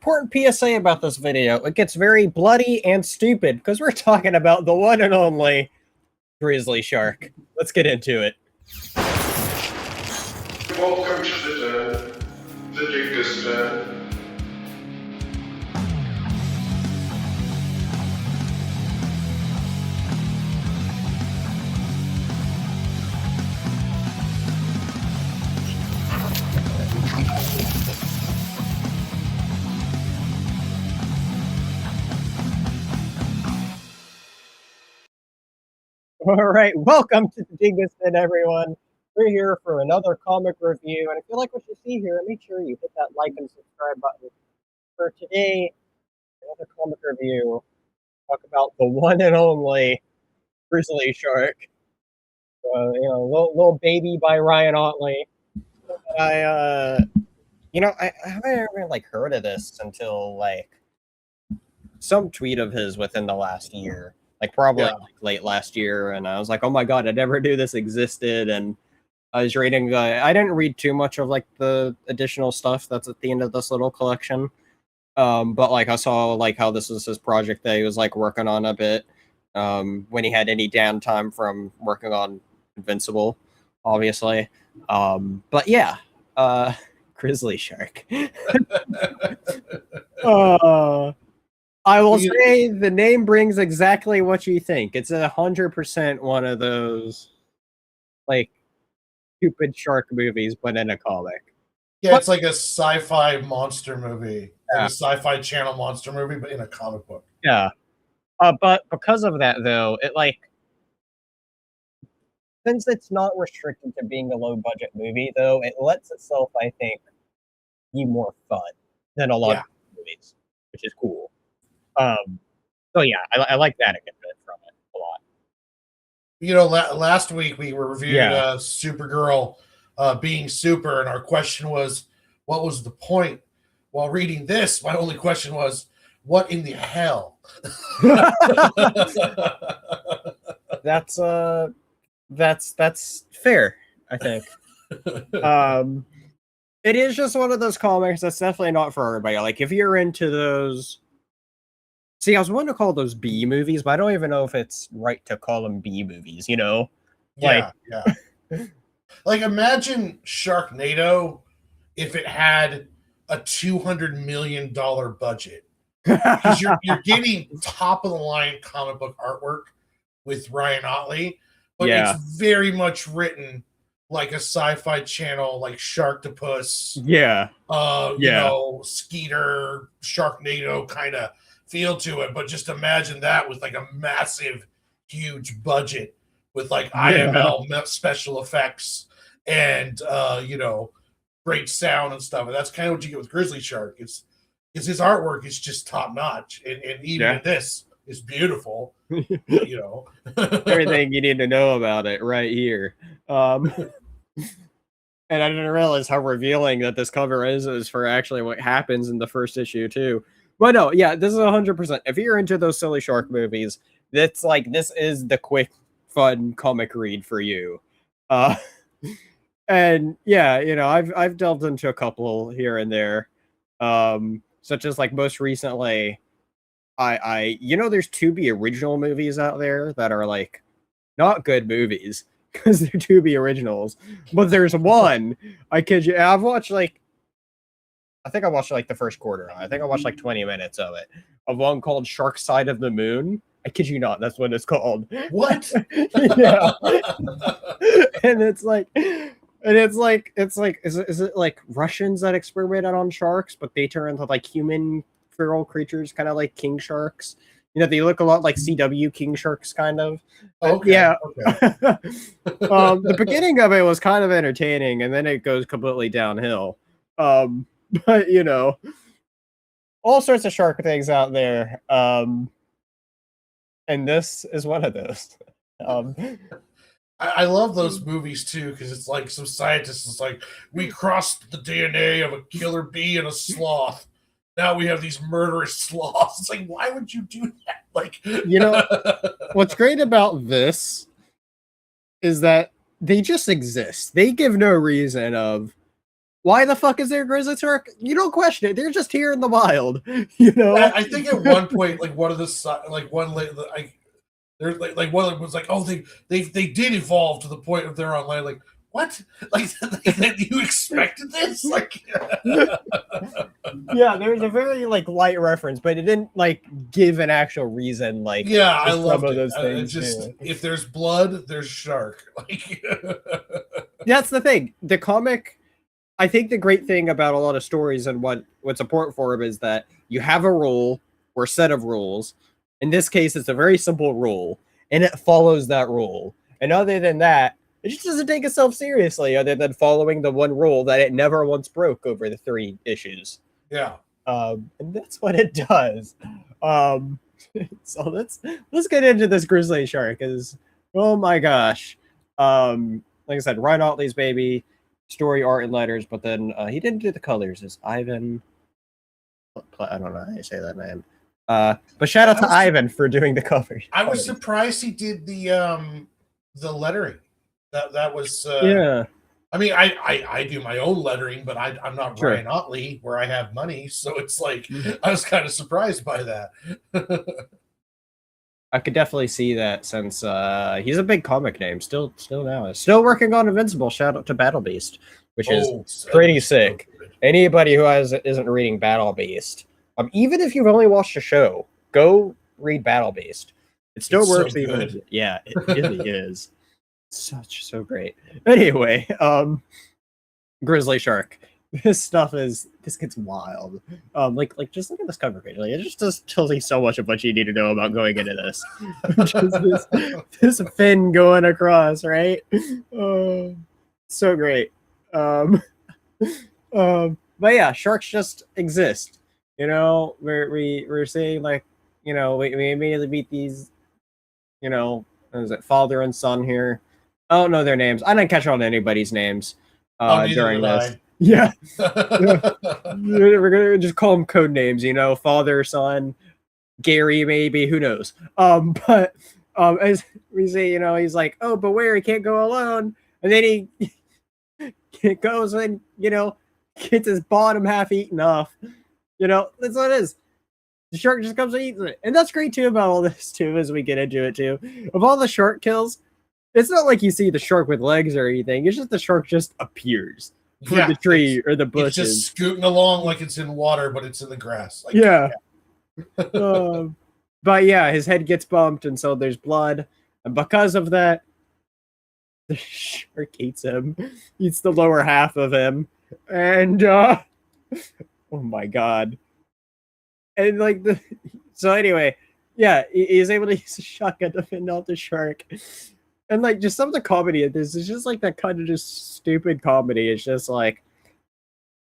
important PSA about this video. It gets very bloody and stupid because we're talking about the one and only Grizzlyshark. Let's get into it. Welcome to the Digger's Den. All right, welcome to the Digger's Den, everyone. We're here for another comic review, and if you like what you see here, make sure you hit that like and subscribe button. For today, another comic review. Talk about the one and only Grizzlyshark. Little baby by Ryan Otley. I haven't ever heard of this until some tweet of his within the last year, probably late last year, and I was like, oh my god, I never knew this existed. And I was reading. I didn't read too much of the additional stuff that's at the end of this little collection, but I saw how this was his project that he was working on a bit when he had any downtime from working on Invincible, obviously. But yeah, Grizzlyshark. I will say the name brings exactly what you think. It's 100% one of those stupid shark movies, but in a comic. Yeah, it's like a sci-fi monster movie, like a sci-fi channel monster movie, but in a comic book. Yeah. But because of that, though, since it's not restricted to being a low-budget movie, though, it lets itself, I think, be more fun than a lot of movies, which is cool. So yeah, I like that a bit from it a lot. You know, last week we reviewed Supergirl being super, and our question was, what was the point? While reading this, my only question was, what in the hell? That's fair, I think. It is just one of those comics that's definitely not for everybody. If you're into those. See, I was wanting to call those B movies, but I don't even know if it's right to call them B movies, you know? Yeah. Imagine Sharknado if it had a $200 million budget. Because you're getting top-of-the-line comic book artwork with Ryan Otley, but it's very much written like a sci-fi channel, like Sharktopus. Yeah. You know, Skeeter, Sharknado kind of feel to it, but just imagine that with a massive, huge budget with IML special effects and great sound and stuff. And that's kind of what you get with Grizzlyshark. It's his artwork is just top notch, and even this is beautiful. Everything you need to know about it right here. And I didn't realize how revealing that this cover is for actually what happens in the first issue too. But no, yeah, this is 100%. If you're into those silly shark movies, that's this is the quick, fun comic read for you. And yeah, I've delved into a couple here and there, such as most recently, there's 2B original movies out there that are not good movies because they're 2B originals, but there's one, I kid you, I've watched I think I watched the first quarter. I think I watched 20 minutes of it. Of one called Shark Side of the Moon. I kid you not, that's what it's called. What? Yeah. And is it Russians that experimented on sharks, but they turn into human feral creatures, kind of like king sharks. They look a lot like CW king sharks, kind of. Okay. Yeah. Okay. The beginning of it was kind of entertaining, and then it goes completely downhill. But all sorts of shark things out there. And this is one of those. I love those movies too, because it's some scientists is we crossed the DNA of a killer bee and a sloth. Now we have these murderous sloths. It's why would you do that? What's great about this is that they just exist. They give no reason of Why the fuck is there a grizzly shark? You don't question it. They're just here in the wild. You know. I think at one point, like one of the there's like one of them was like, oh, they did evolve to the point of they're on land. Like what? Like you expected this? Like Yeah, there's a very like light reference, but it didn't like give an actual reason. Like yeah, I for some love of those it. things. If there's blood, there's shark. Like That's the thing. The comic, I think the great thing about a lot of stories and what's important for them is that you have a rule or a set of rules. In this case, it's a very simple rule, and it follows that rule. And other than that, it just doesn't take itself seriously, other than following the one rule that it never once broke over the 3 issues. yeah. And that's what it does. So let's get into this grizzly shark. Because oh my gosh, like I said, Ryan Otley's baby, story, art, and letters. But then he didn't do the colors. It's Ivan. I don't know how you say that, man. But shout out to Ivan for doing the covers. I was surprised he did the lettering. That was yeah. I mean, I do my own lettering, but I'm not Sure. Ryan Otley where I have money, so it's like I was kind of surprised by that. I could definitely see that since he's a big comic name. Still now. Still working on Invincible. Shout out to Battle Beast, which is pretty sick. Anybody who isn't reading Battle Beast, even if you've only watched the show, go read Battle Beast. It still works. Even yeah, it really is. So great. Anyway, Grizzly Shark. This gets wild. Like just look at this cover page. Like it just tells you so much of what you need to know about going into this. Just this fin going across, right? So great. But yeah, sharks just exist. You know, we're saying like, you know, we immediately meet these, you know, what is it, father and son here. I don't know their names. I didn't catch on anybody's names during this. Yeah. We're gonna just call them code names, you know, father, son, Gary, maybe, who knows. But as we say, you know, he's like, oh, beware, he can't go alone. And then he goes and, you know, gets his bottom half eaten off. You know, that's what it is. The shark just comes and eats it. And that's great too about all this too, as we get into it too. Of all the shark kills, it's not like you see the shark with legs or anything. It's just the shark just appears from the tree or the bushes. It's just scooting along like it's in water, but it's in the grass. Like, yeah. But yeah, his head gets bumped, and so there's blood. And because of that, the shark eats him. Eats the lower half of him. And oh my god. And like so anyway, yeah, he's able to use a shotgun to fend off the shark. And like just some of the comedy of this is just like that kind of just stupid comedy. It's just like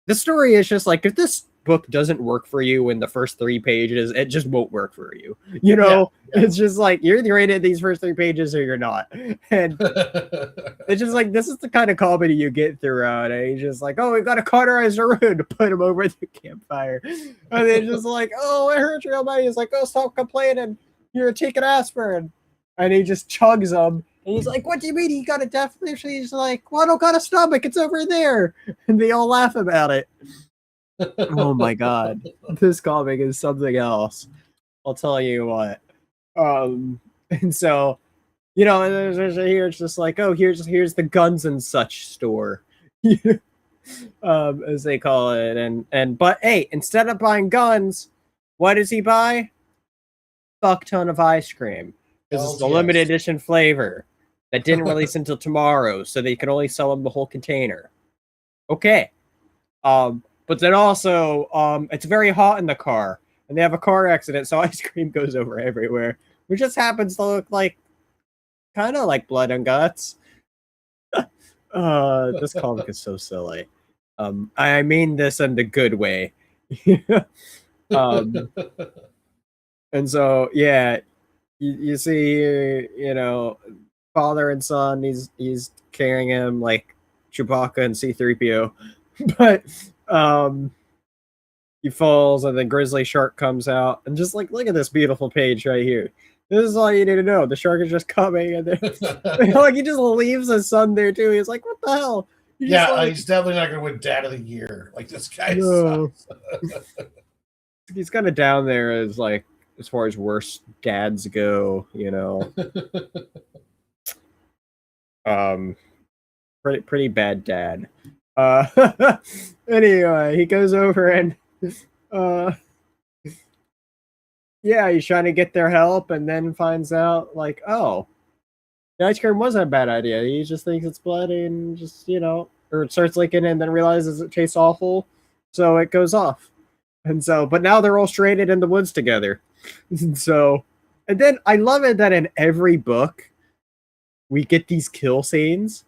the story is just like if this book doesn't work for you in the first 3 pages, it just won't work for you. You know, it's just like you're either in these first 3 pages or you're not. And it's just like this is the kind of comedy you get throughout. And he's just like, oh, we got to cauterize the room to put him over the campfire. And then just like, oh, it hurts real bad. He's like, oh, stop complaining. You're taking aspirin. And he just chugs them. And he's like, what do you mean he got a definition? He's like, well, I don't got a stomach. It's over there. And they all laugh about it. Oh my god. This comic is something else. I'll tell you what. And so, you know, here it's just like, oh, here's the guns and such store. As they call it. But hey, instead of buying guns, what does he buy? Fuck ton of ice cream. Because it's the limited edition flavor that didn't release until tomorrow, so they can only sell them the whole container. Okay. But then also, it's very hot in the car, and they have a car accident, so ice cream goes over everywhere, which just happens to look like, kind of like blood and guts. This comic is so silly. I mean this in the good way. And so, yeah, you see, you know, father and son, he's carrying him like Chewbacca and C-3PO, but he falls and then Grizzly Shark comes out and just like, look at this beautiful page right here. This is all you need to know. The shark is just coming and then like he just leaves his son there too. He's like, what the hell? He's definitely not going to win Dad of the Year. Like this guy No. sucks. He's kind of down there as like as far as worst dads go, you know. Pretty bad dad. Anyway, he goes over and yeah, he's trying to get their help, and then finds out like, oh, the ice cream wasn't a bad idea. He just thinks it's blood and just, you know, or it starts licking and then realizes it tastes awful, so it goes off. And so, but now they're all stranded in the woods together. So, and then I love it that in every book we get these kill scenes.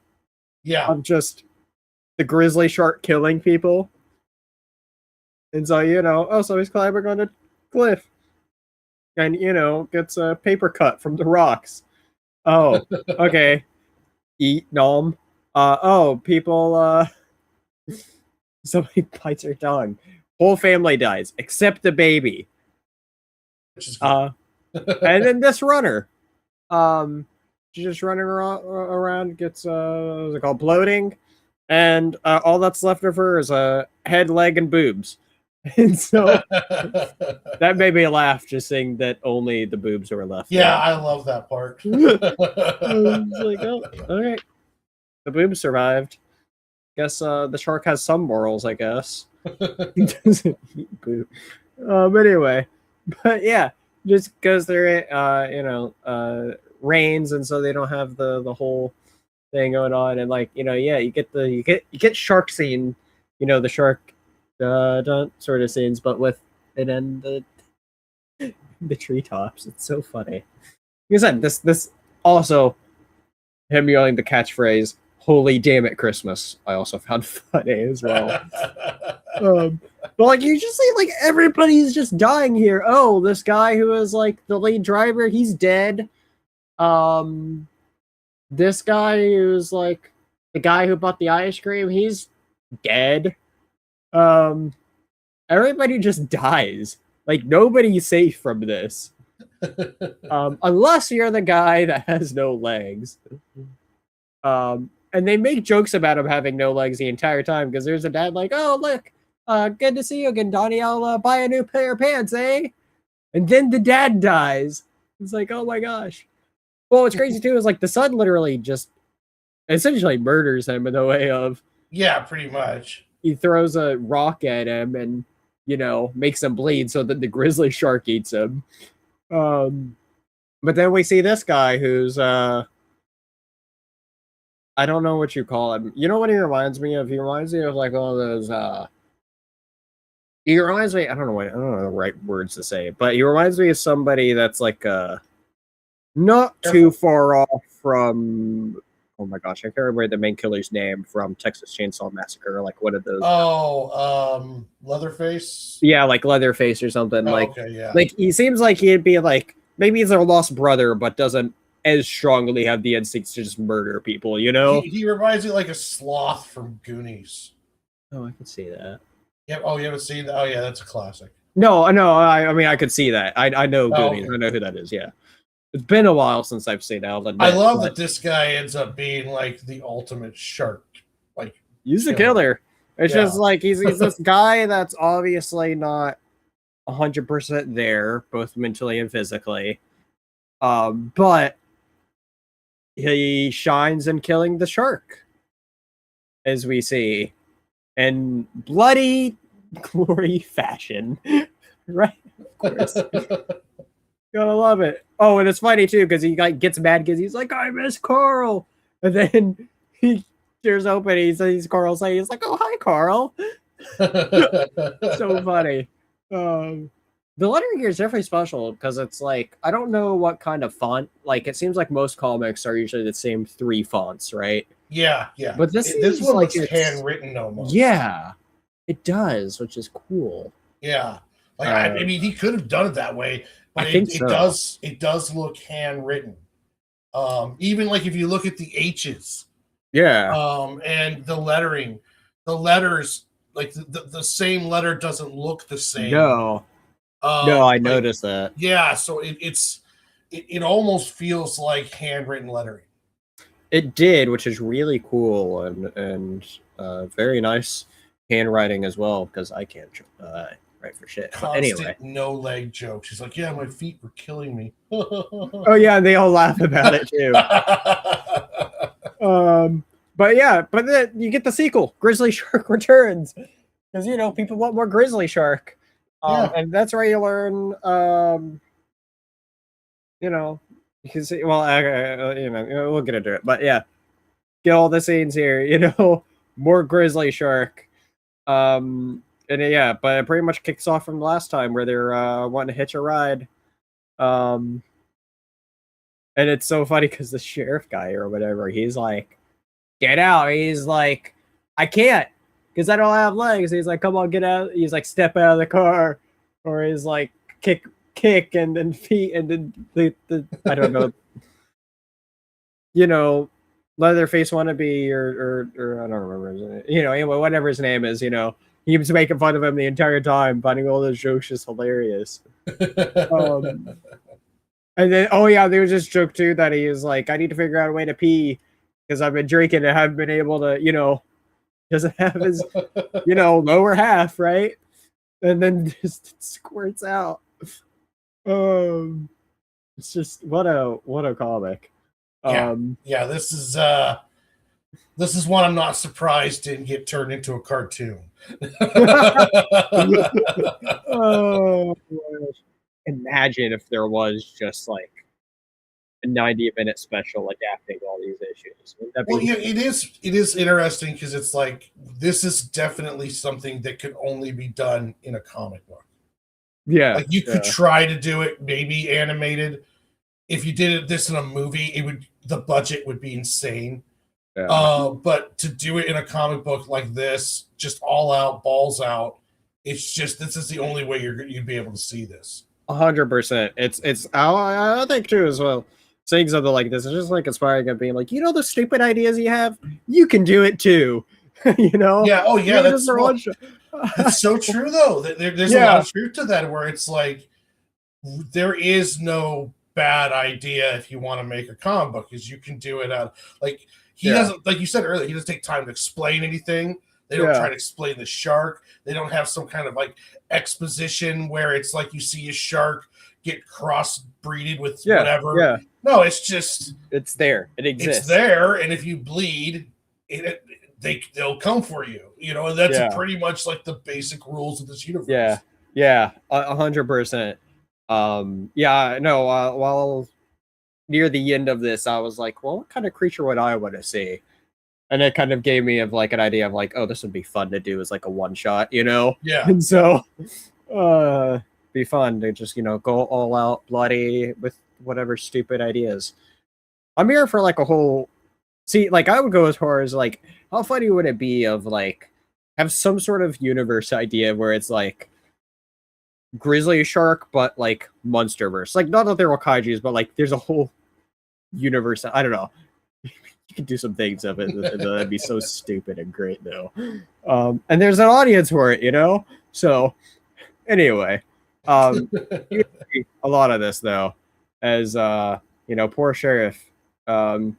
Yeah, of just the grizzly shark killing people. And so, you know, oh, so he's climbing on a cliff. And, you know, gets a paper cut from the rocks. Oh, okay. Eat nom. Oh, people, somebody bites her tongue. Whole family dies, except the baby. which is good. And then this runner. She's just running around, gets, what's it called, bloating. And all that's left of her is a head, leg, and boobs. And so that made me laugh just seeing that only the boobs were left. Yeah, I love that part. I was like, oh, okay. The boobs survived. Guess the shark has some morals, I guess. He doesn't eat boob. Anyway, but yeah, just goes through it, you know, rains, and so they don't have the whole thing going on, and like, you know, yeah, you get shark scene, you know, the shark sort of scenes, but with it and the treetops. It's so funny. Like I said, this also him yelling the catchphrase "Holy damn it, Christmas!" I also found funny as well. But like you just see, like everybody's just dying here. Oh, this guy who is like the lead driver, he's dead. This guy who's like the guy who bought the ice cream, he's dead. Everybody just dies. Like nobody's safe from this. Unless you're the guy that has no legs. And they make jokes about him having no legs the entire time because there's a dad like, oh look, good to see you again, Donnie. I'll buy a new pair of pants, eh? And then the dad dies. It's like, oh my gosh. Well, what's crazy too is like the son literally just essentially murders him in the way of, yeah, pretty much. He throws a rock at him and, you know, makes him bleed so that the grizzly shark eats him. But then we see this guy who's I don't know what you call him. You know what he reminds me of? He reminds me of like one of those he reminds me, I don't know the right words to say, but he reminds me of somebody that's like not too far off from, oh my gosh, I can't remember the main killer's name from Texas Chainsaw Massacre, like one of those. Oh, Leatherface? Yeah, like Leatherface or something. Oh, like, okay, yeah. Like he seems like he'd be like, maybe he's their lost brother, but doesn't as strongly have the instincts to just murder people, you know? He reminds me like a sloth from Goonies. Oh, I can see that. Yeah. Oh, you haven't seen that? Oh, yeah, that's a classic. No, I mean, I could see that. I know Goonies. Okay. I know who that is, yeah. It's been a while since I've seen it. I love that this guy ends up being like the ultimate shark. Like he's the killer. It's just like he's this guy that's obviously not 100% there, both mentally and physically. But he shines in killing the shark, as we see, in bloody glory fashion. Right? Of course. Gotta love it. Oh, and it's funny too because he like gets mad because he's like, "I miss Carl," and then he tears open. He sees Carl say, "He's like, oh hi, Carl." So funny. The lettering here is definitely special because it's like I don't know what kind of font. Like it seems like most comics are usually the same 3 fonts, right? Yeah. But this one like looks handwritten almost. Yeah, it does, which is cool. Yeah, like I mean, he could have done it that way. But I think so. It does look handwritten. Even like if you look at the H's, yeah, and the lettering, the letters, like the same letter doesn't look the same. No, I noticed that. Yeah, so it almost feels like handwritten lettering. It did, which is really cool and very nice handwriting as well, because I can't write for shit. But anyway. Constant no leg joke. She's like, yeah, my feet were killing me. Oh yeah, and they all laugh about it too. But yeah, but then you get the sequel, Grizzlyshark Returns, because people want more Grizzlyshark. Yeah. And that's where you learn, you can see. Well, we'll get into it, but yeah, get all the scenes here. More Grizzlyshark. And yeah, but it pretty much kicks off from last time where they're wanting to hitch a ride. And it's so funny because the sheriff guy or whatever, he's like, "Get out!" He's like, "I can't because I don't have legs." He's like, "Come on, get out!" He's like, "Step out of the car," or he's like, "Kick, and then feet, and then the I don't know, Leatherface wannabe or I don't remember. Anyway, whatever his name is. He was making fun of him the entire time, finding all those jokes just hilarious. And then, oh yeah, there was this joke too that he was like, "I need to figure out a way to pee because I've been drinking and haven't been able to, doesn't have his, lower half, right?" And then just squirts out. It's just what a comic. Yeah, this is one I'm not surprised didn't get turned into a cartoon. Oh, imagine if there was just like a 90-minute special adapting all these issues. Well, yeah, it is interesting because it's like this is definitely something that could only be done in a comic book. Yeah, like you could try to do it maybe animated. If you did this in a movie, the budget would be insane. Yeah. But to do it in a comic book like this, just all out, balls out, it's just this is the only way you'd be able to see this. 100%. It's I think too as well. Saying something like this is just like inspiring and being like, the stupid ideas you have, you can do it too. Yeah. Oh yeah. That's so true though. There's a lot of truth to that where it's like there is no bad idea if you want to make a comic book because you can do it out like he doesn't, like you said earlier, he doesn't take time to explain anything. They don't try to explain the shark. They don't have some kind of like exposition where it's like you see a shark get crossbreeded with whatever. Yeah. No, it's just it's there. It exists. It's there, and if you bleed, they'll come for you. And that's pretty much like the basic rules of this universe. Yeah, 100%. No. While near the end of this, I was like, well, what kind of creature would I want to see? And it kind of gave me an idea of like, oh, this would be fun to do as like a one shot, Yeah. And so, be fun to just go all out bloody with whatever stupid ideas. I'm here for like a whole. See, like I would go as far as like, how funny would it be of like have some sort of universe idea where it's like Grizzlyshark, but like Monsterverse. Like not that they're all kaijus, but like there's a whole universe. I don't know. You could do some things of it. That'd be so stupid and great though. And there's an audience for it, So anyway, a lot of this though, as poor sheriff gets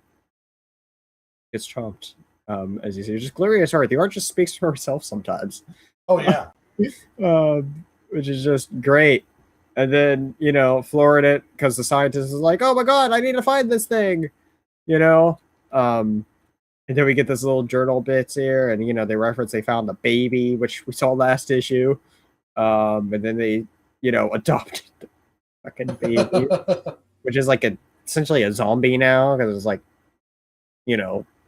chomped. As you see, just glorious art. The art just speaks for herself sometimes. Oh yeah. Which is just great. And then, florid it because the scientist is like, "Oh my god, I need to find this thing," And then we get this little journal bits here, and they reference they found the baby, which we saw last issue. And then they, adopted the fucking baby, which is like essentially a zombie now because it's like,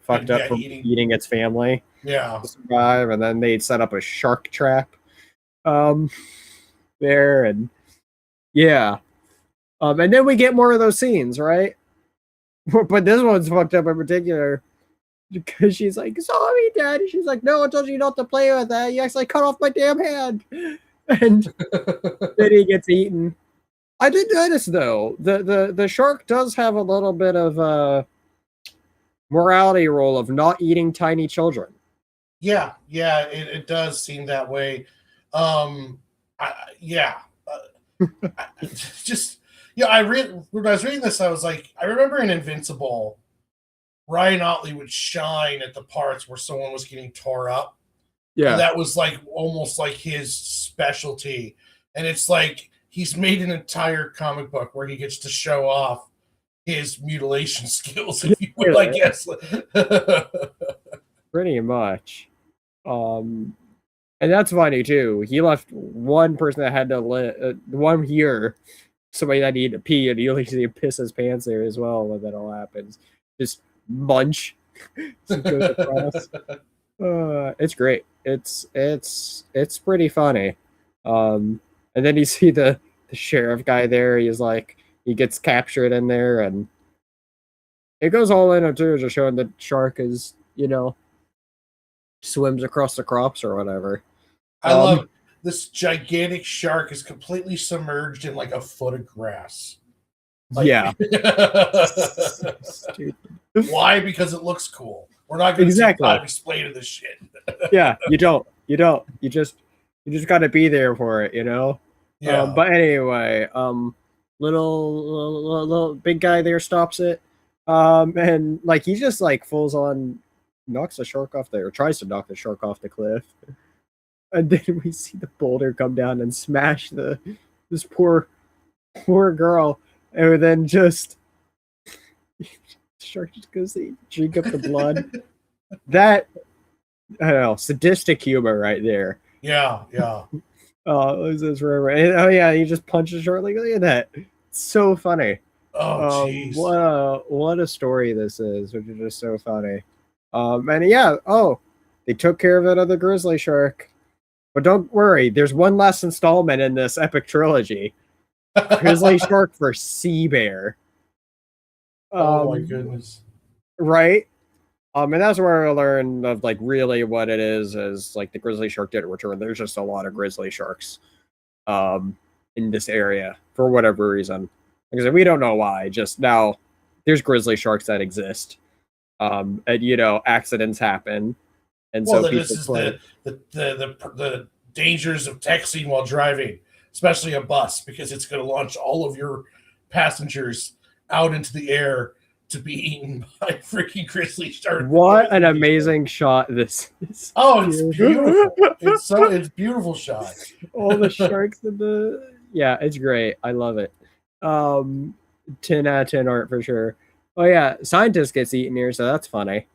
fucked up from eating its family. Yeah. To survive, and then they set up a shark trap. There and and then we get more of those scenes, right? But this one's fucked up in particular because she's like, "Sorry, Daddy." She's like, "No, I told you not to play with that. You actually cut off my damn hand." And then he gets eaten. I did notice though, the shark does have a little bit of a morality rule of not eating tiny children. Yeah, it does seem that way. When I was reading this, I was like, I remember in Invincible, Ryan Otley would shine at the parts where someone was getting tore up. Yeah. And that was like almost like his specialty. And it's like he's made an entire comic book where he gets to show off his mutilation skills, if you will, I guess. Pretty much. And that's funny too. He left one person that had to live 1 year, somebody that needed to pee, and you see him piss his pants there as well when that all happens. Just munch. Goes across. It's great. It's pretty funny. And then you see the sheriff guy there. He's like, he gets captured in there, and it goes all in too, just showing the shark is, swims across the crops or whatever. I love it. This gigantic shark is completely submerged in like a foot of grass. Like, yeah. Stupid. Why? Because it looks cool. We're not going to explain this shit. Yeah, you don't. You just got to be there for it, Yeah. But anyway, little big guy there stops it, and like he just like falls on, knocks the shark off there, or tries to knock the shark off the cliff, and then we see the boulder come down and smash this poor girl, and then just the shark just goes to drink up the blood. That, I don't know, sadistic humor right there. Yeah. Oh, he just punches shark. Like, look at that. It's so funny. Oh, jeez. What a story this is, which is just so funny. And yeah, they took care of it on the grizzly shark. But don't worry, there's one last installment in this epic trilogy. Grizzly shark for sea bear. Oh my goodness. Right? And that's where I learned of like really what it is like the grizzly shark didn't return. There's just a lot of grizzly sharks in this area for whatever reason. Because we don't know why. Just now there's grizzly sharks that exist. And accidents happen. And so this is the dangers of texting while driving, especially a bus, because it's going to launch all of your passengers out into the air to be eaten by freaking grizzly shark. What an amazing shot this is. Oh, it's beautiful. It's beautiful shot. All the sharks in yeah, it's great. I love it. 10 out of 10 art for sure. Oh yeah, scientist gets eaten here, so that's funny.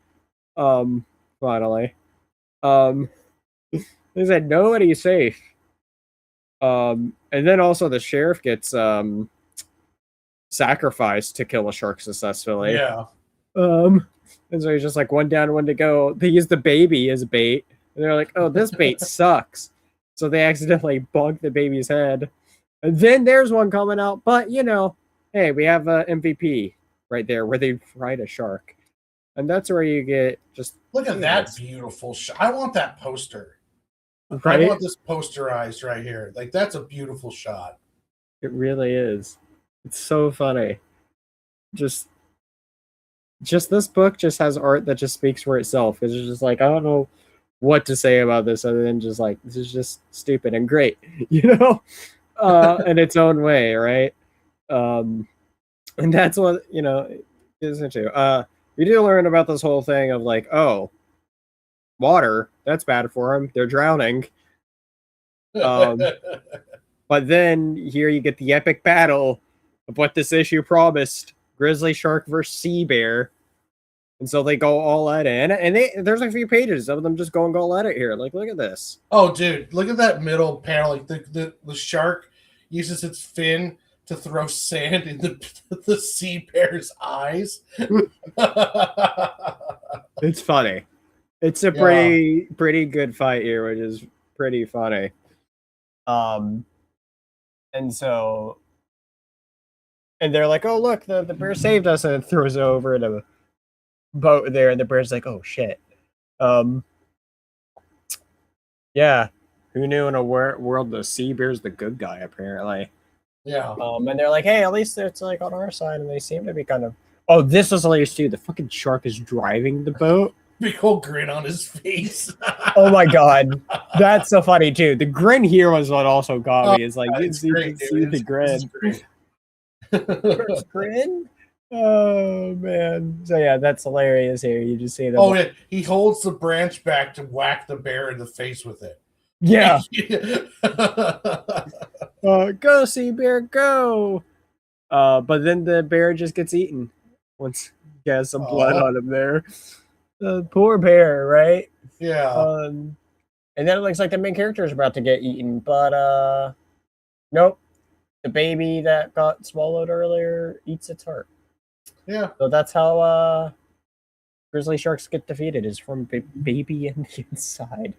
Finally. They said nobody's safe. And then also the sheriff gets sacrificed to kill a shark successfully. Yeah. And so he's just like one down, one to go. They use the baby as bait. And they're like, oh, this bait sucks. So they accidentally bonk the baby's head. And then there's one coming out. But, hey, we have a MVP right there where they fried a shark. And that's where you get just... Look at that beautiful shot. I want that poster. Right? I want this posterized right here. Like, that's a beautiful shot. It really is. It's so funny. Just this book just has art that just speaks for itself. It's just like, I don't know what to say about this other than just like, this is just stupid and great, in its own way, right? And that's what, is into. We do learn about this whole thing of like, oh, water, that's bad for them. They're drowning. But then here you get the epic battle of what this issue promised: grizzly shark versus sea bear. And so they go all at it. And there's a few pages of them just going all at it here. Like, look at this. Oh, dude, look at that middle panel. Like the shark uses its fin to throw sand in the sea bear's eyes. It's funny. It's a pretty good fight here, which is pretty funny. And they're like, oh, look, the bear saved us, and it throws it over in a boat there, and the bear's like, oh, shit. Yeah, who knew in a world the sea bear's the good guy, apparently. Yeah. And they're like, hey, at least it's like on our side, and they seem to be kind of... Oh, this was hilarious, too. The fucking shark is driving the boat. Big old grin on his face. Oh my god, that's so funny too. The grin here was what also got me. It's like you can see the grin. Grin. Oh man. So yeah, that's hilarious here. You just see them. Oh, yeah. He holds the branch back to whack the bear in the face with it. Yeah. Go see bear, go. But then the bear just gets eaten once he has some blood on him there. The poor bear, right? Yeah. And then it looks like the main character is about to get eaten, but nope. The baby that got swallowed earlier eats its heart. Yeah. So that's how grizzly sharks get defeated, is from baby in the inside.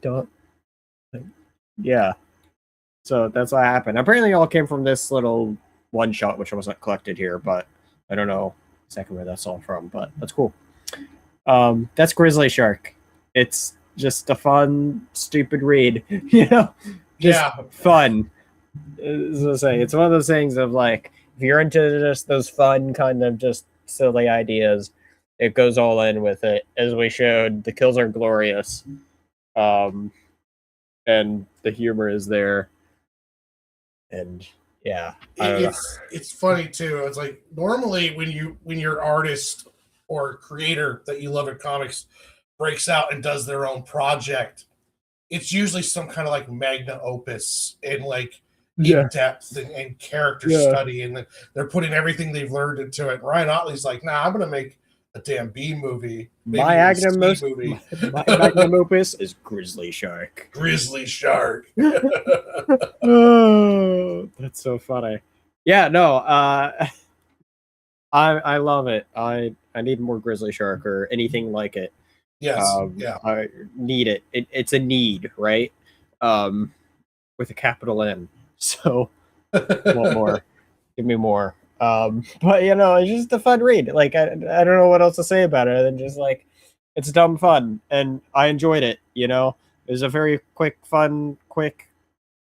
Don't. Yeah. So that's what happened. Apparently, it all came from this little one shot, which wasn't collected here, but I don't know exactly where that's all from. But that's cool. That's Grizzly Shark. It's just a fun, stupid read, you know, just fun. As I say, it's one of those things of like, if you're into just those fun kind of just silly ideas, it goes all in with it. As we showed, the kills are glorious, and the humor is there, and yeah, it's funny too. It's like normally when your artist or creator that you love in comics breaks out and does their own project, it's usually some kind of like magna opus and like in depth and character study, and they're putting everything they've learned into it. Ryan Otley's like, nah, I'm gonna make a damn B movie. My magnum opus is Grizzly Shark. Grizzly Shark. Oh, that's so funny. Yeah, no, I love it. I need more Grizzly Shark or anything like it. Yes, I need it. It's a need, right? With a capital N. So, want more? Give me more. But you know, it's just a fun read. Like I don't know what else to say about it other than just like it's dumb fun, and I enjoyed it. You know, it was a very quick,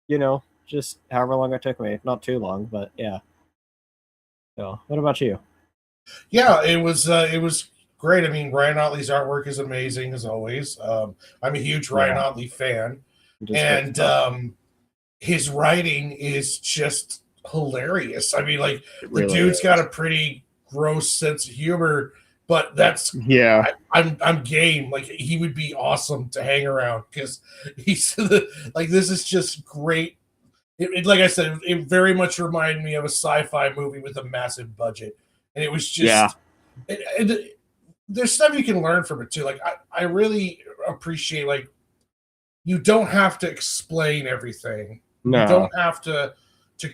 you know, just however long it took me. Not too long, but yeah. So, what about you? Yeah, it was great. I mean, Ryan Otley's artwork is amazing as always. I'm a huge Ryan Otley fan, and his writing is just hilarious. I mean, like the dude's got a pretty gross sense of humor, but that's I'm game. Like he would be awesome to hang around because he's like this is just great. Like I said, it very much reminded me of a sci-fi movie with a massive budget, and it was just there's stuff you can learn from it too. Like I really appreciate like you don't have to explain everything. No. You don't have to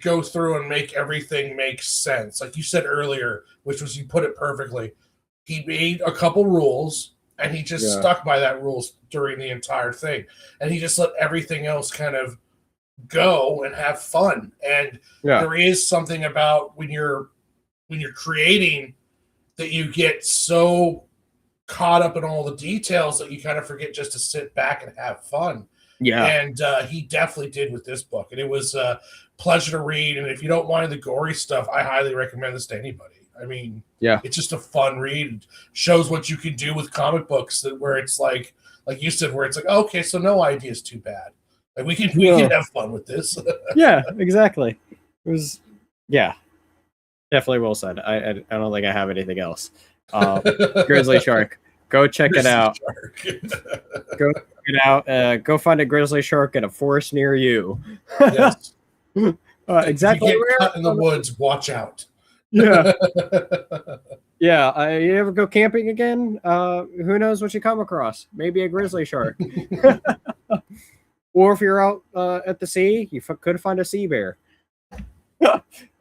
go through and make everything make sense. Like you said earlier, which was you put it perfectly. He made a couple rules and he just stuck by that rules during the entire thing. And he just let everything else kind of go and have fun. And there is something about when you're creating that you get so caught up in all the details that you kind of forget just to sit back and have fun. Yeah. And he definitely did with this book. And it was a pleasure to read. And if you don't mind the gory stuff, I highly recommend this to anybody. I mean, it's just a fun read. It shows what you can do with comic books where it's like you said, where it's like, okay, so no idea is too bad. Like we can have fun with this. Yeah, exactly. It was, definitely well said. I don't think I have anything else. Grizzly Shark. Go check it out. Go check it out. Go find a grizzly shark in a forest near you. Yes. Exactly. If you get cut in the woods, watch out. Yeah. Yeah. You ever go camping again? Who knows what you come across? Maybe a grizzly shark. Or if you're out at the sea, you could find a sea bear.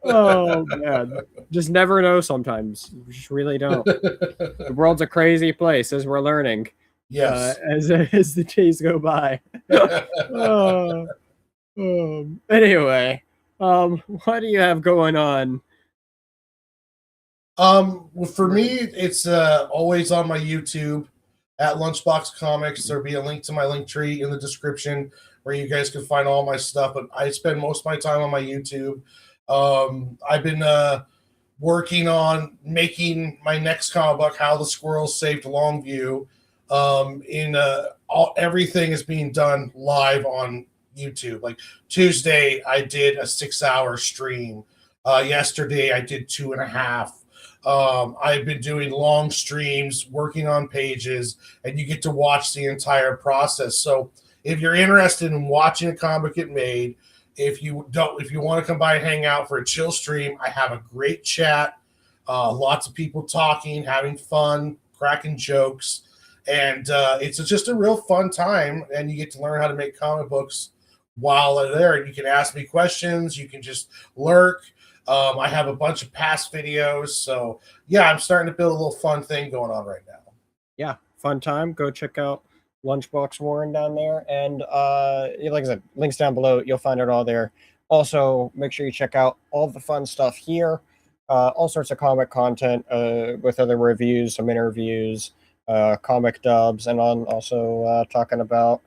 Oh man, just never know. Sometimes you just really don't. The world's a crazy place, as we're learning. Yes, as the days go by. Anyway, what do you have going on? Well, for me, it's always on my YouTube at Lunchbox Comics. There'll be a link to my link tree in the description where you guys can find all my stuff. But I spend most of my time on my YouTube. I've been working on making my next comic book, How the Squirrels Saved Longview. Everything is being done live on YouTube. Like Tuesday, I did a 6-hour stream. Yesterday I did 2.5. I've been doing long streams, working on pages, and you get to watch the entire process. So if you're interested in watching a comic get made, if you want to come by and hang out for a chill stream, I have a great chat, lots of people talking, having fun, cracking jokes, and it's just a real fun time. And you get to learn how to make comic books while they're there. And you can ask me questions. You can just lurk. I have a bunch of past videos. So, yeah, I'm starting to build a little fun thing going on right now. Yeah, fun time. Go check out Lunchbox Warren down there. And like I said, links down below. You'll find it all there. Also, make sure you check out all the fun stuff here. All sorts of comic content with other reviews, some interviews, comic dubs, and also talking about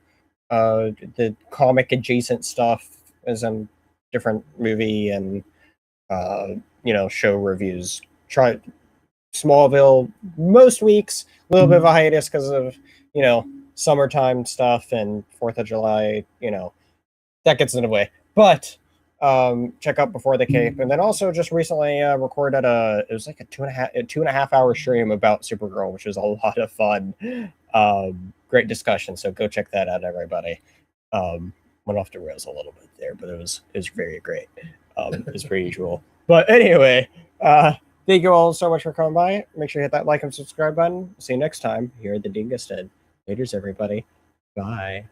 the comic adjacent stuff as in different movie and show reviews. Try Smallville most weeks, a little bit of a hiatus because of summertime stuff and 4th of July, that gets in the way. But check out Before the Cape, and then also just recently recorded it was like a 2.5 hour stream about Supergirl, which was a lot of fun. Great discussion, so go check that out, everybody. Went off the rails a little bit there, but it was very great. As per usual. But anyway, thank you all so much for coming by. Make sure you hit that like and subscribe button. See you next time here at the Dingus Den. Laters, everybody. Bye.